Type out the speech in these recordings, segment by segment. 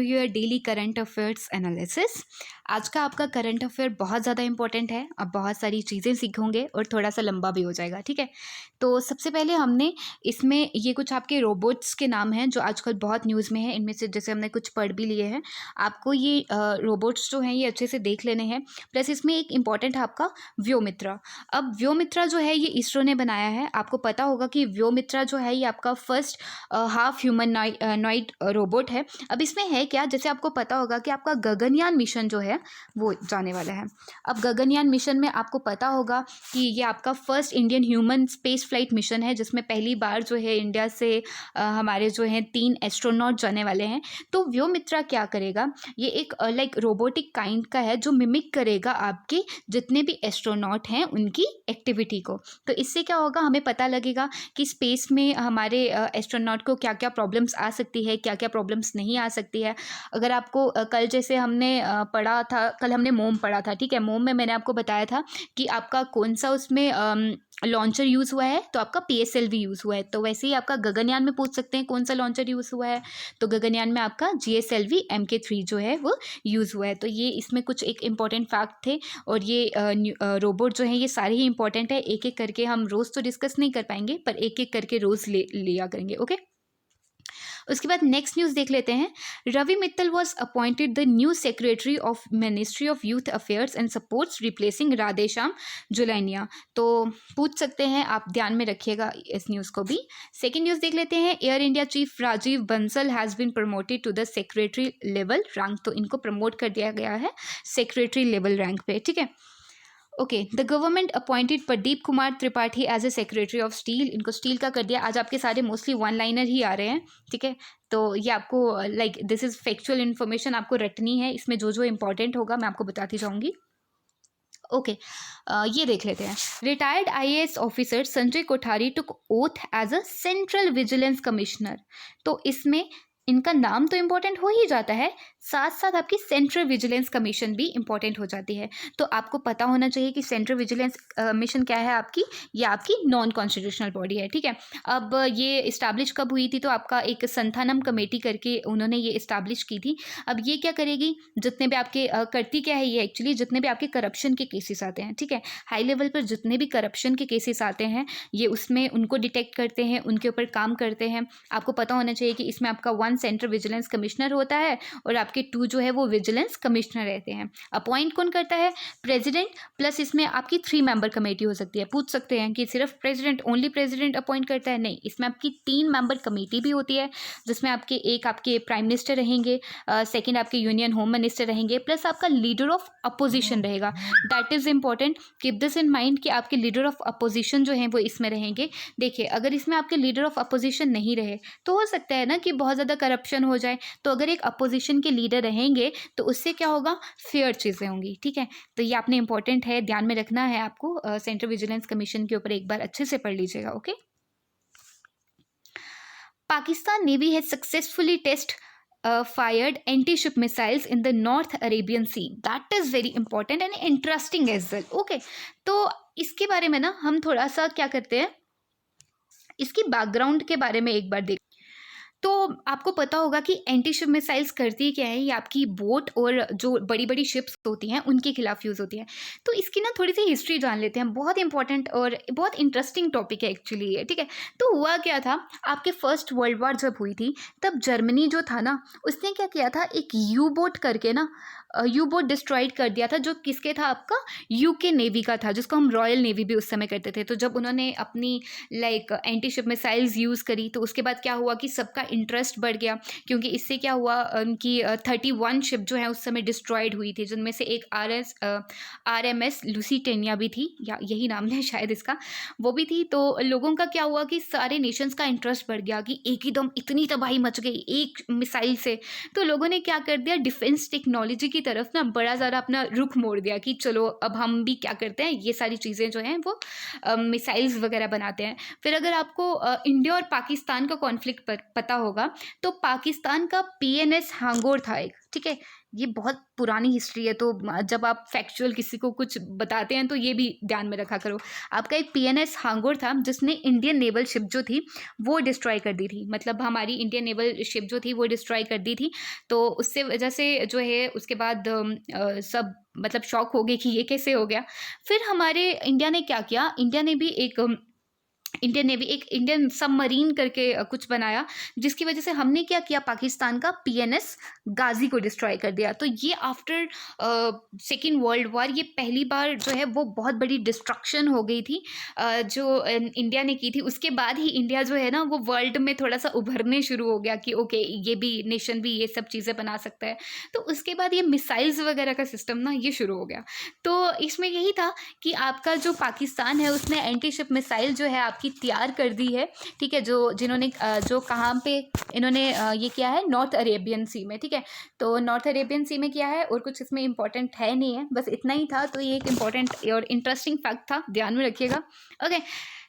Your daily current affairs analysis. आज का आपका करंट अफेयर बहुत ज़्यादा इंपॉर्टेंट है। अब बहुत सारी चीज़ें सीखोगे और थोड़ा सा लंबा भी हो जाएगा, ठीक है। तो सबसे पहले हमने इसमें ये कुछ आपके रोबोट्स के नाम हैं जो आजकल बहुत न्यूज़ में है। इनमें से जैसे हमने कुछ पढ़ भी लिए हैं। आपको ये रोबोट्स जो हैं ये अच्छे से देख लेने हैं। प्लस इसमें एक इम्पॉर्टेंट है आपका व्योमित्रा। अब व्योमित्रा जो है ये इसरो ने बनाया है। आपको पता होगा कि व्योमित्रा जो है ये आपका फर्स्ट हाफ ह्यूमनॉइड रोबोट है। अब इसमें है क्या, जैसे आपको पता होगा कि आपका गगनयान मिशन जो है वो जाने वाला है। अब गगनयान मिशन में आपको पता होगा कि ये आपका first Indian human space flight mission है, जिसमें पहली बार जो है इंडिया से हमारे जो हैं 3 एस्ट्रोनॉट जाने वाले हैं। तो व्योमित्रा क्या करेगा, ये एक लाइक रोबोटिक काइंड का है जो मिमिक करेगा आपके जितने भी एस्ट्रोनॉट हैं उनकी एक्टिविटी को। तो इससे क्या होगा, हमें पता लगेगा कि स्पेस में हमारे एस्ट्रोनॉट को क्या क्या प्रॉब्लम्स आ सकती है, क्या क्या प्रॉब्लम्स नहीं आ सकती है। अगर आपको कल जैसे हमने पढ़ा था, कल हमने मोम पढ़ा था, ठीक है। मोम में मैंने आपको बताया था कि आपका कौन सा उसमें लॉन्चर यूज़ हुआ है, तो आपका PSLV यूज़ हुआ है। तो वैसे ही आपका गगनयान में पूछ सकते हैं कौन सा लॉन्चर यूज़ हुआ है, तो गगनयान में आपका GSLV Mk3 जो है वो यूज़ हुआ है। तो ये इसमें कुछ एक इम्पॉर्टेंट फैक्ट थे। और ये रोबोट जो है ये सारे ही इंपॉर्टेंट है। एक एक करके हम रोज़ तो डिस्कस नहीं कर पाएंगे, पर एक एक करके रोज़ लिया करेंगे, ओके। उसके बाद नेक्स्ट न्यूज़ देख लेते हैं। Ravi Mittal was appointed the new secretary of ministry of youth affairs and sports replacing Radheshyam Julaniya. तो पूछ सकते हैं, आप ध्यान में रखिएगा इस न्यूज़ को भी। सेकेंड न्यूज़ देख लेते हैं। Air India chief Rajiv Bansal has been promoted to the secretary level rank. तो इनको प्रमोट कर दिया गया है सेक्रेटरी लेवल रैंक पे, ठीक है। Okay, the government appointed Pradeep Kumar Tripathi as a secretary of steel. इनको स्टील का कर दिया। आज आपके सारे मोस्टली वन लाइनर ही आ रहे हैं, ठीक है। तो ये आपको like this is factual information आपको रटनी है। इसमें जो जो इंपॉर्टेंट होगा मैं आपको बताती जाऊँगी, ओके। ये देख लेते हैं। Retired IAS officer Sanjay Kothari took oath as a central vigilance commissioner. तो इसमें इनका नाम तो इम्पोर्टेंट हो ही जाता है, साथ साथ आपकी सेंट्रल विजिलेंस कमीशन भी इम्पोर्टेंट हो जाती है। तो आपको पता होना चाहिए कि सेंट्रल विजिलेंस कमीशन क्या है आपकी, ये आपकी नॉन कॉन्स्टिट्यूशनल बॉडी है, ठीक है। अब ये इस्टेब्लिश कब हुई थी, तो आपका एक संथानम कमेटी करके उन्होंने ये इस्टेब्लिश की थी। अब ये क्या करेगी, जितने भी आपके करती क्या है ये एक्चुअली, जितने भी आपके करप्शन के केसेस आते हैं, ठीक है, हाई लेवल पर जितने भी करप्शन के केसेस आते हैं ये उसमें उनको डिटेक्ट करते हैं, उनके ऊपर काम करते हैं। आपको पता होना चाहिए कि इसमें आपका 1 सेंट्रल विजिलेंस कमिश्नर होता है और आपके 2 जो है वो विजिलेंस कमिश्नर रहते हैं। अपॉइंट कौन करता है, प्रेसिडेंट। प्लस इसमें आपकी 3 मेंबर कमेटी हो सकती है। पूछ सकते हैं कि सिर्फ प्रेसिडेंट, ओनली प्रेसिडेंट अपॉइंट करता है, नहीं, इसमें आपकी 3 मेंबर कमेटी भी होती है, जिसमें आपके एक आपके प्राइम मिनिस्टर रहेंगे, सेकेंड आपके यूनियन होम मिनिस्टर रहेंगे, प्लस आपका लीडर ऑफ अपोजिशन रहेगा। That is important, keep this in mind कि आपके लीडर ऑफ अपोजिशन जो है वो इसमें रहेंगे। देखिए, अगर इसमें आपके लीडर ऑफ अपोजिशन नहीं रहे तो हो सकता है ना कि बहुत ज़्यादा करप्शन हो जाए। तो अगर एक अपोजिशन के लीडर रहेंगे तो उससे क्या होगा, फेयर चीज़ें होंगी, ठीक है। तो ये आपने इंपॉर्टेंट है, ध्यान में रखना है आपको। सेंट्रल विजिलेंस कमीशन के ऊपर एक बार अच्छे से पढ़ लीजिएगा, okay. Pakistan navy has successfully test fired anti-ship missiles in the North Arabian Sea. That is very important and interesting as well. Okay, तो इसके बारे में ना हम थोड़ा सा क्या करते हैं, इसकी बैकग्राउंड के बारे में एक बार देख। तो आपको पता होगा कि एंटी शिप मिसाइल्स करती क्या है, ये आपकी बोट और जो बड़ी बड़ी शिप्स होती हैं उनके खिलाफ यूज़ होती है। तो इसकी ना थोड़ी सी हिस्ट्री जान लेते हैं। बहुत इंपॉर्टेंट और बहुत इंटरेस्टिंग टॉपिक है एक्चुअली ये, ठीक है। तो हुआ क्या था, आपके फर्स्ट वर्ल्ड वॉर जब हुई थी तब जर्मनी जो था ना उसने क्या किया था, एक यू बोट करके ना यू बोट डिस्ट्रॉयड कर दिया था, जो किसके था, आपका UK नेवी का था, जिसको हम रॉयल नेवी भी उस समय करते थे। तो जब उन्होंने अपनी like anti ship missiles use करी तो उसके बाद क्या हुआ कि सबका इंटरेस्ट बढ़ गया, क्योंकि इससे क्या हुआ, उनकी 31 शिप जो है उस समय डिस्ट्रॉयड हुई थी, जिनमें से एक RMS लुसिटेनिया भी थी, या यही नाम है शायद इसका, वो भी थी। तो लोगों का क्या हुआ कि सारे नेशंस का इंटरेस्ट बढ़ गया कि एक ही दम इतनी तबाही मच गई एक मिसाइल से। तो लोगों ने क्या कर दिया, डिफेंस टेक्नोलॉजी की तरफ ना बड़ा ज़्यादा अपना रुख मोड़ दिया कि चलो अब हम भी क्या करते हैं, ये सारी चीज़ें जो हैं वो मिसाइल्स वगैरह बनाते हैं। फिर अगर आपको इंडिया और पाकिस्तान का कॉन्फ्लिक्ट पता होगा, तो पाकिस्तान का पीएनएस हांगोर था एक, ठीक है। ये बहुत पुरानी हिस्ट्री है, तो जब आप फैक्चुअल किसी को कुछ बताते हैं तो ये भी ध्यान में रखा करो। आपका एक पीएनएस हांगोर था जिसने इंडियन नेवल शिप जो थी वो डिस्ट्रॉय कर दी थी, मतलब हमारी इंडियन नेवल शिप जो थी वो डिस्ट्रॉय कर दी थी। तो उससे वजह से जो है उसके बाद सब मतलब शॉक हो गए कि ये कैसे हो गया। फिर हमारे इंडिया ने क्या किया, इंडिया ने भी एक इंडियन नेवी एक इंडियन सबमरीन करके कुछ बनाया, जिसकी वजह से हमने क्या किया, पाकिस्तान का पीएनएस गाजी को डिस्ट्रॉय कर दिया। तो ये आफ्टर सेकेंड वर्ल्ड वॉर ये पहली बार जो है वो बहुत बड़ी डिस्ट्रक्शन हो गई थी जो इंडिया ने की थी। उसके बाद ही इंडिया जो है ना वो वर्ल्ड में थोड़ा सा उभरने शुरू हो गया कि ओके ये भी नेशन भी ये सब चीज़ें बना सकता है। तो उसके बाद ये मिसाइल्स वगैरह का सिस्टम ना ये शुरू हो गया। तो इसमें यही था कि आपका जो पाकिस्तान है उसने एंटी शिप मिसाइल जो है आपकी तैयार कर दी है, ठीक है, जो जिन्होंने जो कहाँ पे इन्होंने ये किया है, नॉर्थ अरेबियन सी में, ठीक है। तो नॉर्थ अरेबियन सी में किया है और कुछ इसमें इंपॉर्टेंट है नहीं है, बस इतना ही था। तो ये एक इंपॉर्टेंट और इंटरेस्टिंग फैक्ट था, ध्यान में रखिएगा। ओके,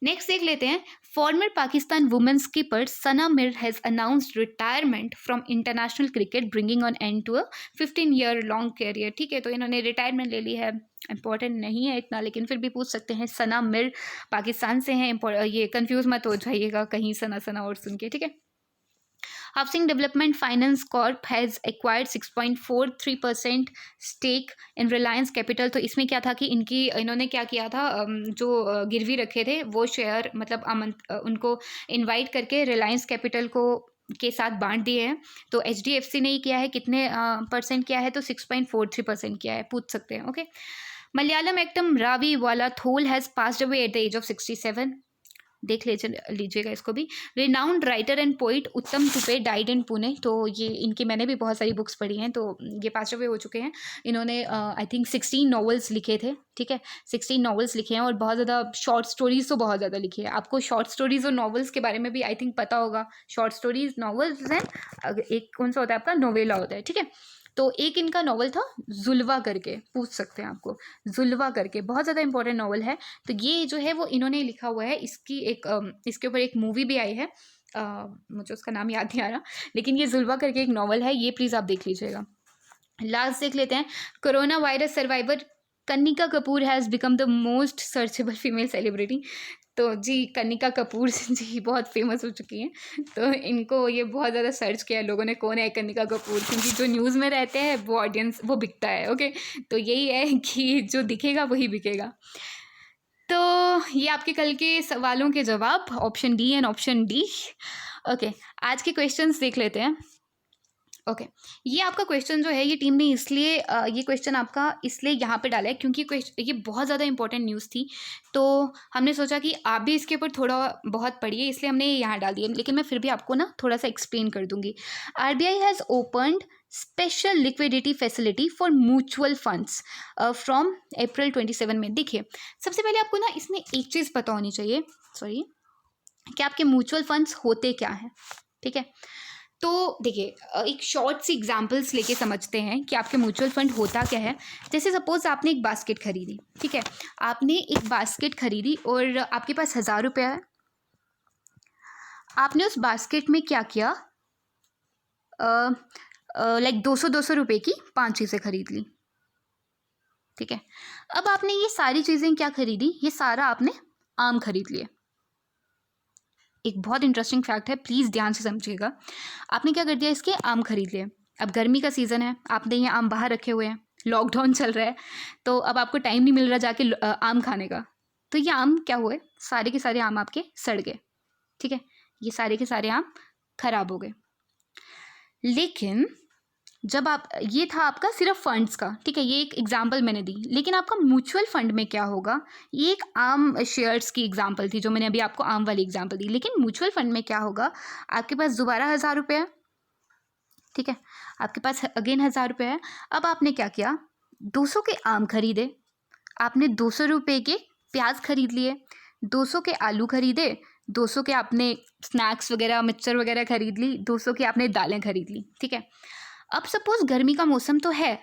नेक्स्ट देख लेते हैं। Former Pakistan women's keeper Sana Mir has announced retirement from international cricket bringing on end to a 15 year long career, ठीक है। तो इन्होंने रिटायरमेंट ले ली है, इंपॉर्टेंट नहीं है इतना, लेकिन फिर भी पूछ सकते हैं। सना मिर पाकिस्तान से हैं, ये कंफ्यूज मत हो जाइएगा कहीं सना सना और सुन के, ठीक है। Housing development finance corp has acquired 6.43% stake in Reliance capital. तो इसमें क्या था कि इन्होंने क्या किया था, जो गिरवी रखे थे वो शेयर मतलब उनको इनवाइट करके रिलायंस कैपिटल को के साथ बांट दिए हैं। तो एचडीएफसी ने ही किया है, कितने परसेंट किया है, तो 6.43% किया है, पूछ सकते हैं। Okay, Malayalam actor Ravi Vallathol has passed away at the age of 67, देख लीजिएगा इसको भी। रिनाउंड राइटर एंड पोइट उत्तम टुपे डाइड इन पुणे। तो ये इनकी मैंने भी बहुत सारी बुक्स पढ़ी हैं, तो ये पास अवे हो चुके हैं। इन्होंने आई थिंक 16 नॉवेल्स लिखे थे, ठीक है, 16 नॉवेल्स लिखे हैं और बहुत ज़्यादा शॉर्ट स्टोरीज तो बहुत ज़्यादा लिखी है। आपको शॉर्ट स्टोरीज और नॉवेल्स के बारे में भी आई थिंक पता होगा। शॉर्ट स्टोरीज, नॉवेल्स एंड एक कौन सा होता है आपका, नोवेला होता है, ठीक है। तो एक इनका नॉवल था जुल्वा करके, पूछ सकते हैं आपको, जुल्वा करके बहुत ज़्यादा इंपॉर्टेंट नॉवल है। तो ये जो है वो इन्होंने लिखा हुआ है, इसकी एक इसके ऊपर एक मूवी भी आई है, मुझे उसका नाम याद नहीं आ रहा, लेकिन ये जुल्वा करके एक नॉवल है, ये प्लीज़ आप देख लीजिएगा। लास्ट देख लेते हैं। Corona virus survivor Kanika Kapoor has become the most searchable female celebrity. तो जी कनिका कपूर जी बहुत फेमस हो चुकी हैं, तो इनको ये बहुत ज़्यादा सर्च किया है लोगों ने, कौन है कनिका कपूर, क्योंकि जो न्यूज़ में रहते हैं वो ऑडियंस वो बिकता है। ओके, तो यही है कि जो दिखेगा वही बिकेगा। तो ये आपके कल के सवालों के जवाब, option D and option D. Okay, आज के क्वेश्चंस देख लेते हैं। ओके, ये आपका क्वेश्चन जो है ये टीम ने इसलिए ये क्वेश्चन आपका इसलिए यहाँ पे डाला है क्योंकि ये बहुत ज़्यादा इंपॉर्टेंट न्यूज़ थी। तो हमने सोचा कि आप भी इसके ऊपर थोड़ा बहुत पढ़िए, इसलिए हमने ये यहाँ डाल दिया, लेकिन मैं फिर भी आपको ना थोड़ा सा एक्सप्लेन कर दूंगी। RBI has opened special liquidity facility for mutual funds from April 27 में। देखिए, सबसे पहले आपको ना इसमें एक चीज़ पता होनी चाहिए, सॉरी, कि आपके म्यूचुअल फंड्स होते क्या हैं, ठीक है। तो देखिए एक शॉर्ट सी एग्जांपल्स लेके समझते हैं कि आपके म्यूचुअल फंड होता क्या है। जैसे सपोज आपने एक बास्केट खरीदी, ठीक है, आपने एक बास्केट खरीदी और आपके पास 1000 रुपया है। आपने उस बास्केट में क्या किया, लाइक 200 रुपये की 5 चीज़ें खरीद ली, ठीक है। अब आपने ये सारी चीज़ें क्या खरीदी, ये सारा आपने आम खरीद लिए। एक बहुत इंटरेस्टिंग फैक्ट है, प्लीज़ ध्यान से समझिएगा। आपने क्या कर दिया, इसके आम खरीद लिए। अब गर्मी का सीज़न है, आपने ये आम बाहर रखे हुए हैं, लॉकडाउन चल रहा है, तो अब आपको टाइम नहीं मिल रहा जाके आम खाने का। तो ये आम क्या हुए, सारे के सारे आम आपके सड़ गए, ठीक है, ये सारे के सारे आम खराब हो गए। लेकिन जब आप, ये था आपका सिर्फ फंड्स का, ठीक है, ये एक एग्जांपल मैंने दी, लेकिन आपका म्यूचुअल फंड में क्या होगा, ये एक आम शेयर्स की एग्जांपल थी जो मैंने अभी आपको आम वाली एग्जांपल दी, लेकिन म्यूचुअल फंड में क्या होगा, आपके पास दोबारा 1000 रुपये है, ठीक है, आपके पास अगेन 1000 रुपये है। अब आपने क्या किया, 200 के आम खरीदे, आपने 200 रुपये के प्याज खरीद लिए, 200 के आलू खरीदे, 200 के आपने स्नैक्स वगैरह मिक्सचर वगैरह खरीद ली, 200 के आपने दालें खरीद ली, ठीक है। अब सपोज गर्मी का मौसम तो है,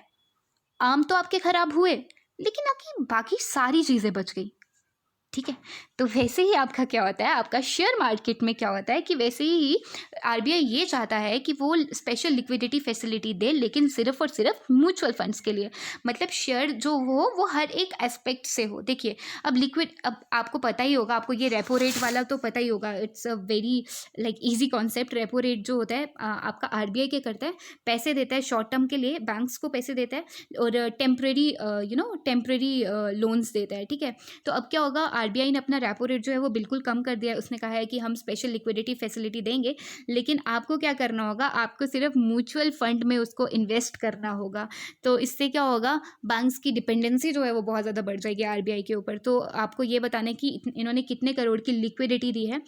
आम तो आपके खराब हुए, लेकिन आपकी बाकी सारी चीज़ें बच गई, ठीक है। तो वैसे ही आपका क्या होता है, आपका शेयर मार्केट में क्या होता है कि वैसे ही आरबीआई ये चाहता है कि वो स्पेशल लिक्विडिटी फैसिलिटी दे, लेकिन सिर्फ और सिर्फ म्यूचुअल फंड्स के लिए। मतलब शेयर जो हो वो हर एक एस्पेक्ट से हो। देखिए, अब आपको पता ही होगा, आपको ये रेपो रेट वाला तो पता ही होगा। It's a very like easy concept. Repo rate जो होता है आपका आरबीआई क्या करता है, पैसे देता है शॉर्ट टर्म के लिए, बैंक्स को पैसे देता है और टेम्परेरी लोन्स देता है। ठीक है। तो अब क्या होगा, आरबीआई ने अपना रेपो रेट जो है वो बिल्कुल कम कर दिया है। उसने कहा है कि हम स्पेशल लिक्विडिटी फैसिलिटी देंगे, लेकिन आपको क्या करना होगा, आपको सिर्फ म्यूचुअल फंड में उसको इन्वेस्ट करना होगा। तो इससे क्या होगा, बैंक्स की डिपेंडेंसी जो है वो बहुत ज़्यादा बढ़ जाएगी आरबीआई के ऊपर। तो आपको ये बताना है कि इन्होंने कितने करोड़ की लिक्विडिटी दी है।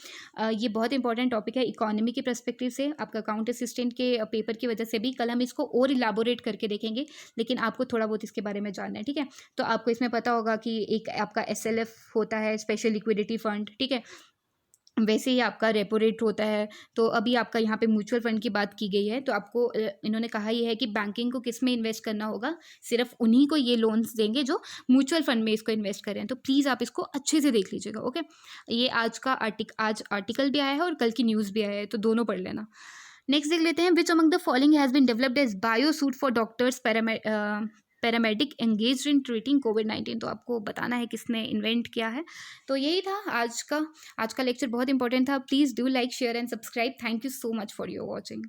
ये बहुत इंपॉर्टेंट टॉपिक है इकोनॉमी के परस्पेक्टिव से। आपका अकाउंट असिस्टेंट के पेपर की वजह से भी कल हम इसको और इलाबोरेट करके देखेंगे, लेकिन आपको थोड़ा बहुत इसके बारे में जानना है। ठीक है। तो आपको इसमें पता होगा कि एक आपका एसएलएफ होता है, स्पेशल लिक्विडिटी फंड। ठीक है। वैसे ही आपका रेपो रेट होता है। तो अभी आपका यहाँ पे म्यूचुअल फंड की बात की गई है, तो आपको इन्होंने कहा ही है कि बैंकिंग को किस में इन्वेस्ट करना होगा, सिर्फ उन्हीं को ये लोन्स देंगे जो म्यूचुअल फंड में इसको इन्वेस्ट करें। तो प्लीज़ आप इसको अच्छे से देख लीजिएगा। ओके। ये आज आर्टिकल भी आया है और कल की न्यूज़ भी आया है, तो दोनों पढ़ लेना। नेक्स्ट देख लेते हैं, which among the following has been developed as bio suit for doctors paramedic engaged in treating कोविड-19। तो आपको बताना है किसने इन्वेंट किया है। तो यही था आज का लेक्चर। बहुत इंपॉर्टेंट था। Please do like share and subscribe. Thank you so much for your watching.